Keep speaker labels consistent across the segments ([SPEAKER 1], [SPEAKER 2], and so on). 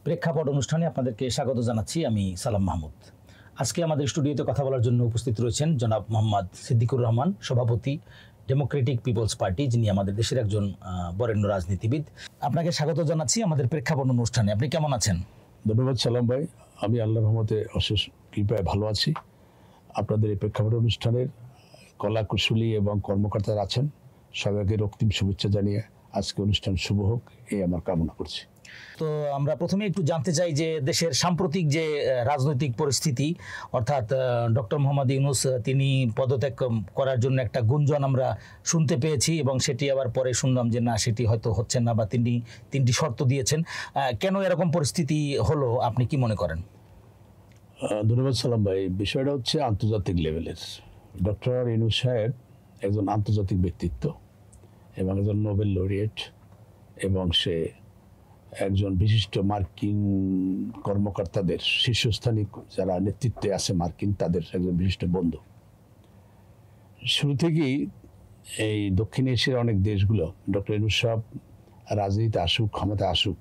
[SPEAKER 1] প্রেক্ষাপট অনুষ্ঠানে আপনাদেরকে স্বাগত জানাচ্ছি। আমি সালাম মাহমুদ। আজকে আমাদের স্টুডিওতে কথা বলার জন্য উপস্থিত রয়েছেন জনাব মোহাম্মদ সিদ্দিকুর রহমান, সভাপতি ডেমোক্রেটিক পিপলস পার্টি, যিনি আমাদের দেশের একজন বরেণ্য রাজনীতিবিদ। আপনাকে স্বাগত জানাচ্ছি আমাদের প্রেক্ষাপট অনুষ্ঠানে। আপনি কেমন আছেন?
[SPEAKER 2] ধন্যবাদ সালাম ভাই, আমি আল্লাহর রহমতে অশেষ কৃপায় ভালো আছি। আপনাদের এই প্রেক্ষাপট অনুষ্ঠানের কলা কুশলী এবং কর্মকর্তারা আছেন, সবাইকে রক্তিম শুভেচ্ছা জানিয়ে আজকে অনুষ্ঠান শুভ হোক এই আমার কামনা করছি।
[SPEAKER 1] তো আমরা প্রথমে একটু জানতে চাই যে দেশের সাম্প্রতিক যে রাজনৈতিক পরিস্থিতি, অর্থাৎ ডক্টর মোহাম্মদ ইউনূস তিনি পদত্যাগ করার জন্য একটা গুঞ্জন আমরা শুনতে পেয়েছি, এবং সেটি আবার পরে শুনলাম যে না, সেটি হয়তো হচ্ছে না, বা তিনি তিনটি শর্ত দিয়েছেন। কেন এরকম পরিস্থিতি হলো, আপনি কি মনে করেন?
[SPEAKER 2] ধন্যবাদ সালাম ভাই। বিষয়টা হচ্ছে আন্তর্জাতিক লেভেলের। ডক্টর ইউনূস সাহেব একজন আন্তর্জাতিক ব্যক্তিত্ব এবং একজন নোবেল লরিয়েট, এবং সে একজন বিশিষ্ট মার্কিন কর্মকর্তাদের শীর্ষস্থানীয় যারা নেতৃত্বে আছে মার্কিন, তাদের একজন বিশিষ্ট বন্ধু। শুরু থেকেই এই দক্ষিণ এশিয়ার অনেক দেশগুলো ডক্টর ইউনূস সাহেব রাজনীতিতে আসুক, ক্ষমতা আসুক,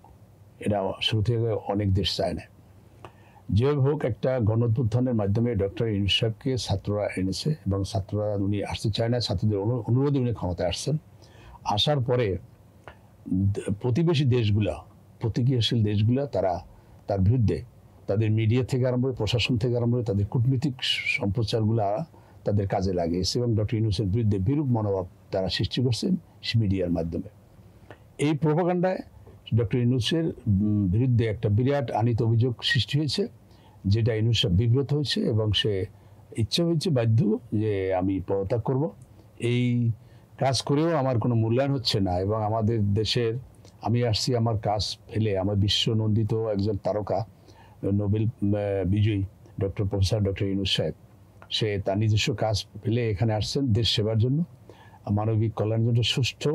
[SPEAKER 2] এটা শুরু থেকে অনেক দেশ চায় না। যেভাবে হোক একটা গণঅভ্যুত্থানের মাধ্যমে ডক্টর ইউনূস সাহেবকে ছাত্ররা এনেছে, এবং ছাত্ররা উনি আসতে চায় না, ছাত্রদের অনুরোধে উনি ক্ষমতায় আসছেন। আসার পরে প্রতিবেশী দেশগুলা, প্রতিক্রিয়াশীল দেশগুলা তারা তার বিরুদ্ধে তাদের মিডিয়া থেকে আরম্ভ করে, প্রশাসন থেকে আরম্ভ করে তাদের কূটনৈতিক সম্প্রচারগুলা তাদের কাজে লাগিয়েছে, এবং ডক্টর ইউনূসের বিরুদ্ধে বিরূপ মনোভাব তারা সৃষ্টি করছেন মিডিয়ার মাধ্যমে। এই প্রোপাগান্ডায় ডক্টর ইউনূসের বিরুদ্ধে একটা বিরাট আনীত অভিযোগ সৃষ্টি হয়েছে, যেটা ইউনূস সাহেব বিব্রত হয়েছে, এবং সে ইচ্ছা হয়েছে বাধ্য যে আমি পদত্যাগ করব। এই কাজ করেও আমার কোনো মূল্যায়ন হচ্ছে না, এবং আমাদের দেশের আমি আসছি আমার কাজ ফেলে, আমার বিশ্বনন্দিত একজন তারকা নোবেল বিজয়ী প্রফেসর ডক্টর ইউনূস সাহেব, সে তার নিজস্ব কাজ ফেলে এখানে আসছেন দেশ সেবার জন্য, মানবিক কল্যাণের জন্য, সুষ্ঠু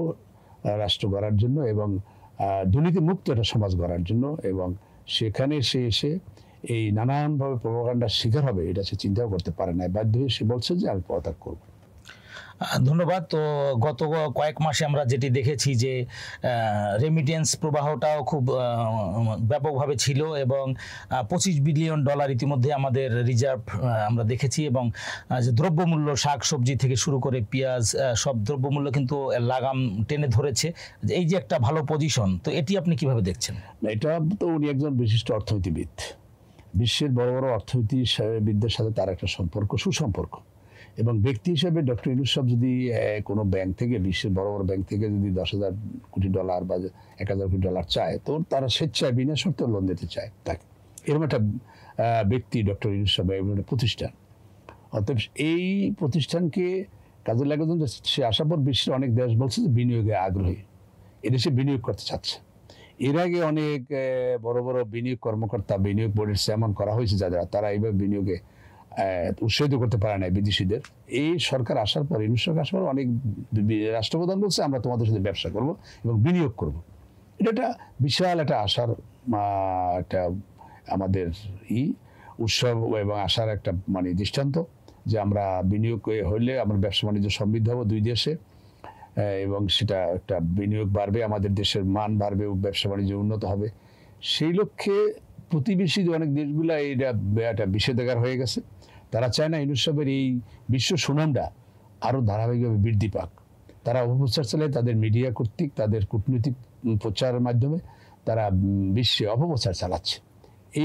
[SPEAKER 2] রাষ্ট্র গড়ার জন্য, এবং দুর্নীতিমুক্ত একটা সমাজ গড়ার জন্য। এবং সেখানে সে এসে এই নানানভাবে প্রোপাগান্ডার শিকার হবে এটা সে চিন্তাও করতে পারে না। বাধ্য হয়ে সে বলছে যে আমি পদত্যাগ করব।
[SPEAKER 1] ধন্যবাদ। তো গত কয়েক মাসে আমরা যেটি দেখেছি যে রেমিটেন্স প্রবাহটাও খুব ব্যাপকভাবে ছিল, এবং $25 বিলিয়ন ইতিমধ্যে আমাদের রিজার্ভ আমরা দেখেছি, এবং যে দ্রব্যমূল্য, শাক সবজি থেকে শুরু করে পেঁয়াজ, সব দ্রব্যমূল্য কিন্তু লাগাম টেনে ধরেছে। এই যে একটা ভালো পজিশন, তো এটি আপনি কিভাবে দেখছেন?
[SPEAKER 2] এটা তো উনি একজন বিশিষ্ট অর্থনীতিবিদ, বিশ্বের বড় বড় অর্থনীতিবিদদের সাথে তার একটা সম্পর্ক, সুসম্পর্ক। এবং ব্যক্তি হিসেবে ডক্টর ইউনূস সাহেব যদি কোনো ব্যাংক থেকে, বিশ্বের বড় বড় ব্যাংক থেকে যদি $10,000 কোটি বা $1,000 কোটি চায়, তো তারা স্বেচ্ছায় বিনা শর্তে লোন দিতে চায় তাকে। এরকম একটা ব্যক্তি ডক্টর ইউনূস সাহেব, এবং একটা প্রতিষ্ঠান। অতএব এই প্রতিষ্ঠানকে কাজে লাগার জন্য সে আসার পর বিশ্বের অনেক দেশ বলছে যে বিনিয়োগে আগ্রহী, এদেশে বিনিয়োগ করতে চাচ্ছে। এর আগে অনেক বড় বড় বিনিয়োগ কর্মকর্তা, বিনিয়োগ বোর্ডের চেয়ারম্যান করা হয়েছে যারা, তারা এইভাবে বিনিয়োগে উৎসাহিত করতে পারে না বিদেশিদের। এই সরকার আসার পর, ইউনূস সরকার আসার পর অনেক রাষ্ট্রপ্রধান বলছে আমরা তোমাদের সাথে ব্যবসা করব এবং বিনিয়োগ করব। এটা একটা বিশাল একটা আশার একটা আমাদের উৎসব এবং আশার একটা দৃষ্টান্ত, যে আমরা বিনিয়োগ হইলে আমরা ব্যবসা বাণিজ্য সমৃদ্ধ হবো দুই দেশে, এবং সেটা একটা বিনিয়োগ বাড়বে, আমাদের দেশের মান বাড়বে, ব্যবসা বাণিজ্য উন্নত হবে। সেই লক্ষ্যে প্রতিবেশী অনেক দেশগুলো এটা একটা বিষেধাগার হয়ে গেছে। তারা চায় না ইউনূস সাহেবের এই বিশ্ব সুনামটা আরও ধারাবাহিকভাবে বৃদ্ধি পাক। তারা অপপ্রচার চালায়, তাদের মিডিয়া কর্তৃক, তাদের কূটনৈতিক প্রচারের মাধ্যমে তারা বিশ্বে অপপ্রচার চালাচ্ছে।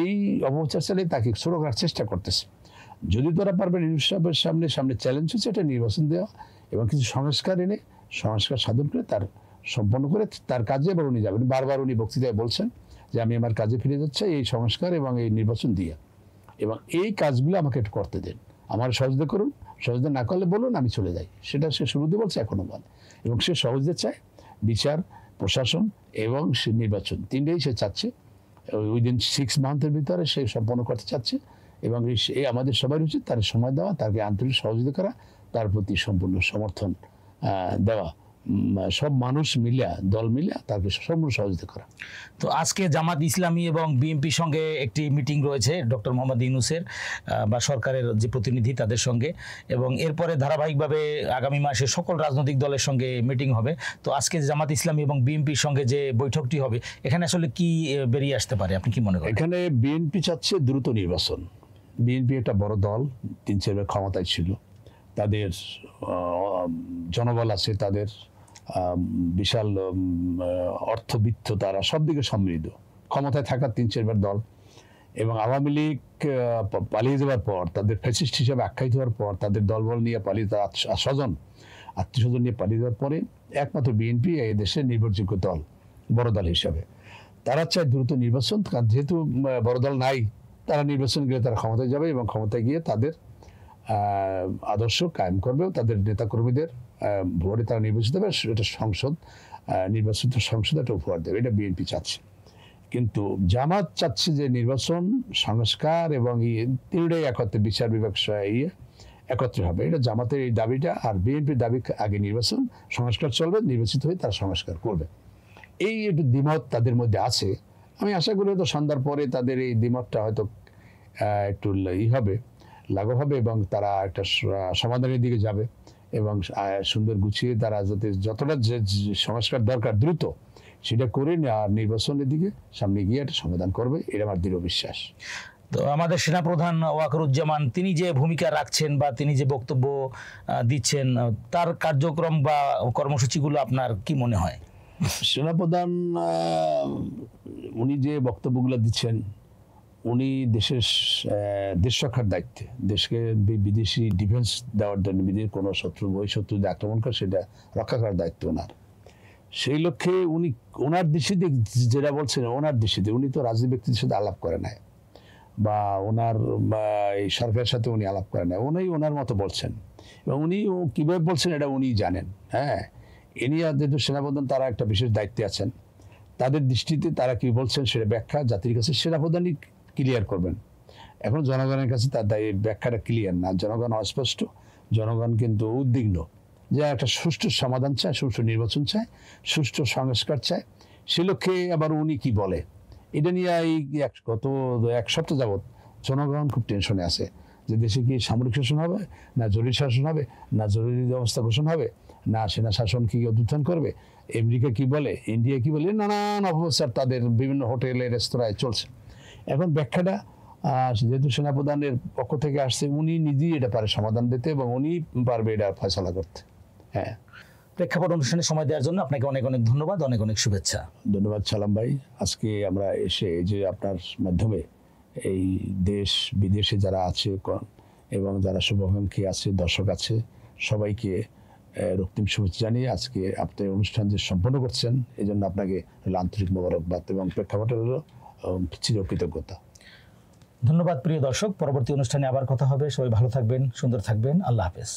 [SPEAKER 2] এই অপপ্রচার চালিয়ে তাকে ছোট করার চেষ্টা করতেছে। যদি তারা পারবেন, ইউনূস সাহেবের সামনে চ্যালেঞ্জ হচ্ছে এটা নির্বাচন দেওয়া, এবং কিছু সংস্কার এনে, সংস্কার সাধন করে তার সম্পন্ন করে তার কাজে এবার উনি যাবেন। বারবার উনি বক্তৃতায় বলছেন যে আমি আমার কাজে ফিরে যাচ্ছি এই সংস্কার এবং এই নির্বাচন দিয়ে, এবং এই কাজগুলো আমাকে একটু করতে দেন, আমার সহযোগিতা করুন, সহযোগিতা না করলে বলুন আমি চলে যাই। সেটা সে শুরুতে বলছে, এখনো বলে। এবং সে সহজে চায় বিচার, প্রশাসন এবং সে নির্বাচন, তিনটেই সে চাচ্ছে উইদিন 6 মান্থের ভিতরে সে সম্পন্ন করতে চাচ্ছে। এবং এই আমাদের সবাই উচিত তার সময় দেওয়া, তাকে আন্তরিক সহযোগিতা করা, তার প্রতি সম্পূর্ণ সমর্থন দেওয়া। সব মানুষ মিলে, দল মিলে তাকে সম্পূর্ণ সহযোগিতা করা।
[SPEAKER 1] তো আজকে জামাত ইসলামী এবং বিএনপির সঙ্গে একটি মিটিং রয়েছে ডক্টর মোহাম্মদ ইউনূসের বা সরকারের যে প্রতিনিধি তাদের সঙ্গে, এবং এরপরে ধারাবাহিকভাবে আগামী মাসে সকল রাজনৈতিক দলের সঙ্গে মিটিং হবে। তো আজকে জামাত ইসলামী এবং বিএনপির সঙ্গে যে বৈঠকটি হবে, এখানে আসলে কি বেরিয়ে আসতে পারে আপনি কি মনে করেন?
[SPEAKER 2] এখানে বিএনপি চাচ্ছে দ্রুত নির্বাচন। বিএনপি একটা বড় দল, 3-4 বার ক্ষমতায় ছিল, তাদের জনবল আছে, তাদের বিশাল অর্থবিত্ত, তারা সব দিকে সমৃদ্ধ, ক্ষমতায় থাকা 3-4 বার দল। এবং আওয়ামী লীগ পালিয়ে যাওয়ার পর, তাদের ফ্যাসিস্ট হিসেবে আখ্যায়িত হওয়ার পর, তাদের দলবল নিয়ে পালিয়ে, তার আত্মীয়স্বজন নিয়ে পালিয়ে যাওয়ার পরে একমাত্র বিএনপি এই দেশের নির্ভরযোগ্য দল, বড় দল হিসাবে। তারা চায় দ্রুত নির্বাচন, কারণ যেহেতু বড় দল নাই, তারা নির্বাচন গেলে তারা ক্ষমতায় যাবে এবং ক্ষমতায় গিয়ে তাদের আদর্শ কায়েম করবে, তাদের নেতাকর্মীদের ভোটে তারা নির্বাচিত হবে, এটা সংসদ, নির্বাচিত সংসদ একটা উপহার দেবে। এটা বিএনপি চাচ্ছে। কিন্তু জামাত চাচ্ছে যে নির্বাচন, সংস্কার এবং তিনটাই একত্রে, বিচার বিভাগ একত্রে হবে। এটা জামাতের এই দাবিটা। আর বিএনপির দাবি আগে নির্বাচন, সংস্কার চলবে, নির্বাচিত হয়ে তারা সংস্কার করবে। এই একটু দ্বিমত তাদের মধ্যে আছে। আমি আশা করি হয়তো সন্ধ্যার পরে তাদের এই দ্বিমতটা হয়তো একটু হবে, লাঘব হবে এবং তারা একটা সমাধানের দিকে যাবে এবং সুন্দর গুছিয়ে তারা যাতে যতটা যে সংস্কার দরকার দ্রুত সেটা করে আর নির্বাচনের দিকে সামনে গিয়ে একটা সমাধান করবে, এটা আমার দৃঢ় বিশ্বাস।
[SPEAKER 1] তো আমাদের সেনাপ্রধান ওয়াকারুজ্জামান তিনি যে ভূমিকা রাখছেন বা তিনি যে বক্তব্য দিচ্ছেন, তার কার্যক্রম বা কর্মসূচিগুলো আপনার কি মনে হয়?
[SPEAKER 2] সেনাপ্রধান উনি যে বক্তব্যগুলো দিচ্ছেন, উনি দেশের দেশ রক্ষার দায়িত্বে, দেশকে বিদেশি ডিফেন্স দেওয়ার জন্য, বিদেশি কোনো শত্রু বহিঃশত্রু যদি আক্রমণ করে সেটা রক্ষা করার দায়িত্ব ওনার। সেই লক্ষ্যে উনি ওনার দৃষ্টিতে যেটা বলছেন, ওনার দৃষ্টিতে উনি তো রাজনীতি ব্যক্তিদের সাথে আলাপ করে নাই বা ওনার এই সরকারের সাথে উনি আলাপ করে নাই, উনি ওনার মতো বলছেন এবং উনি কীভাবে বলছেন এটা উনি জানেন। হ্যাঁ, এ নিয়ে যেহেতু সেনাপ্রধান তারা একটা বিশেষ দায়িত্বে আছেন, তাদের দৃষ্টিতে তারা কি বলছেন সেটা ব্যাখ্যা জাতির কাছে সেনাপ্রধানই ক্লিয়ার করবেন। এখন জনগণের কাছে তার ব্যাখ্যাটা ক্লিয়ার না, জনগণ অস্পষ্ট, জনগণ কিন্তু উদ্বিগ্ন যে একটা সুষ্ঠু সমাধান চায়, সুষ্ঠু নির্বাচন চায়, সুষ্ঠু সংস্কার চায়। সে লক্ষ্যে আবার উনি কি বলে এটা নিয়ে এই গত 1 সপ্তাহ যাবৎ জনগণ খুব টেনশনে আছে যে দেশে কি সামরিক শাসন হবে, না জরুরি শাসন হবে, না জরুরি অবস্থা ঘোষণা হবে, না সেনা শাসন কি অভ্যুত্থান করবে, আমেরিকা কি বলে, ইন্ডিয়া কি বলে, নানান অপপ্রচার তাদের বিভিন্ন হোটেলে রেস্তোরাঁয় চলছে। এখন ব্যাখ্যাটা যেহেতু সেনাপ্রধানের পক্ষ থেকে আসছে, উনি নিজেই এটা পারে সমাধান দিতে এবং উনি পারবে এটা ফয়সালা করতে। হ্যাঁ,
[SPEAKER 1] প্রেক্ষাপট অনুষ্ঠানে সময় দেওয়ার জন্য আপনাকে অনেক অনেক ধন্যবাদ, অনেক অনেক শুভেচ্ছা।
[SPEAKER 2] ধন্যবাদ সালাম ভাই। আজকে আমরা এসে যে আপনার মাধ্যমে এই দেশ বিদেশে যারা আছে এবং যারা শুভাকাঙ্ক্ষী আছে, দর্শক আছে, সবাইকে রক্তিম শুভেচ্ছা জানিয়ে আজকে আপনি অনুষ্ঠান যে সম্পন্ন করছেন এই জন্য আপনাকে আন্তরিক মোবারকবাদ এবং প্রেক্ষাপটের চিরকৃতজ্ঞতা।
[SPEAKER 1] ধন্যবাদ প্রিয় দর্শক, পরবর্তী অনুষ্ঠানে আবার কথা হবে। সবাই ভালো থাকবেন, সুন্দর থাকবেন। আল্লাহ হাফেজ।